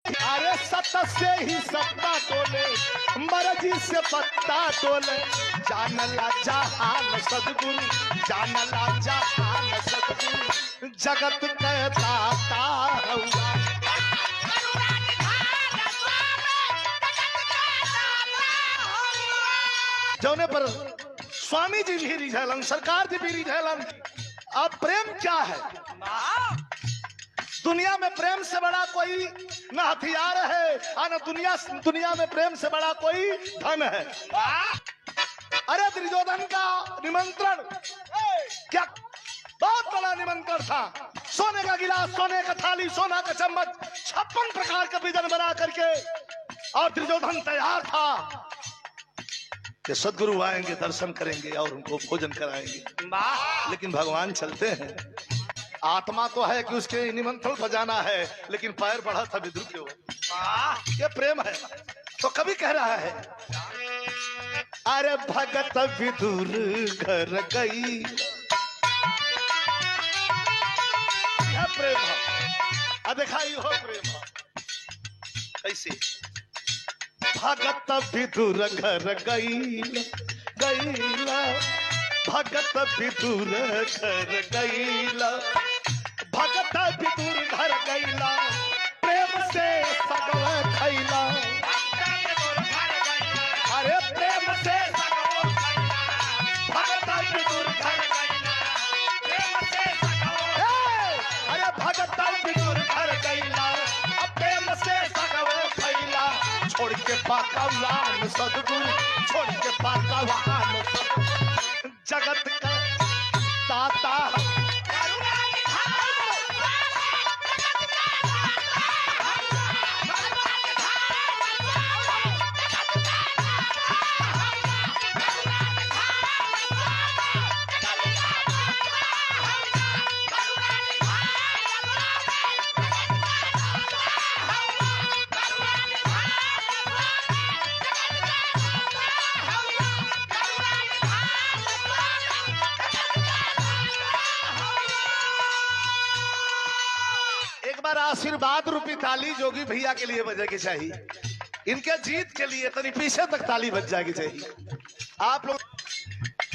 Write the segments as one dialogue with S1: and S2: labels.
S1: अरे सत से ही सत्ता तोले, मर्जी से पत्ता तोले। जानला जहान सदगुरु, जानला जहान सदगुरु, जगत के दाता हुआ। जौने पर स्वामी जी भी रिझलन, सरकार जी भी रिझलन। अब प्रेम क्या है? दुनिया में प्रेम से बड़ा कोई न हथियार है और न दुनिया में प्रेम से बड़ा कोई धन है। अरे दुर्योधन का निमंत्रण क्या बहुत बड़ा निमंत्रण था। सोने का गिलास, सोने का थाली, सोना का चम्मच, 56 प्रकार का व्यंजन बना करके, और दुर्योधन तैयार था कि सदगुरु आएंगे, दर्शन करेंगे और उनको भोजन कराएंगे। लेकिन भगवान चलते हैं। आत्मा तो है कि उसके निमंत्रण पर जाना है, लेकिन पैर बढ़ा था विदुर के ओर। ये प्रेम है। तो कभी कह रहा है, अरे भगत विदुर घर गई, यह प्रेम है। दिखाई हो प्रेम कैसे? भगत विदुर घर गईला, गईला, भगत विदुर घर गईला, भगत विदुर घर गईला, प्रेम से सगव खैला। अरे प्रेम से सगव खैला, भगत विदुर घर गईला, प्रेम से सगव। अरे भगत विदुर घर गईला, प्रेम से सगव खैला। छोड़ के पाकवान सदगुरु, छोड़ के पाकवान सदगुरु, जगत का दाता। आशीर्वाद रूपी ताली जोगी भैया के लिए बजेगी चाहिए। इनके जीत के लिए तनी पीछे तक ताली बज जाएगी चाहिए। आप लोग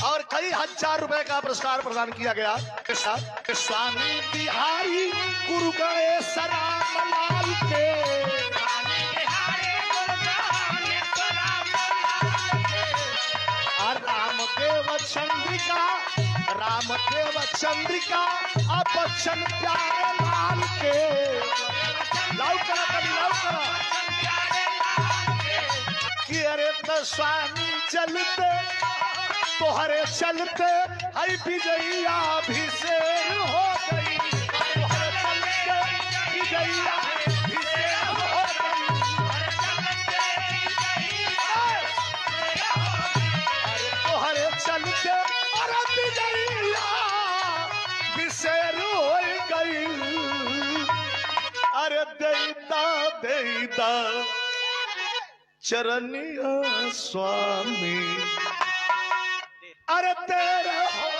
S1: और कई हजार रुपए का पुरस्कार प्रदान किया गया। स्वामी बिहारी गुरु गणेश राम लाल के, और रामदेव चंद्रिका, रामदेव चंद्रिका अब बच्चन प्यारे लाल के। लाउ करा कभी, लाउ करा कि अरे तो स्वामी चलते तोहरे चलते हई विजयिया अभिषेक हो गई, तोहरे चलते विजयिया अभिषेक हो गई। अरे तोहरे चलते अरे विजयिया अभिषेक हो गई। अरे देता देता चरनिया स्वामी, अरे तेरे हो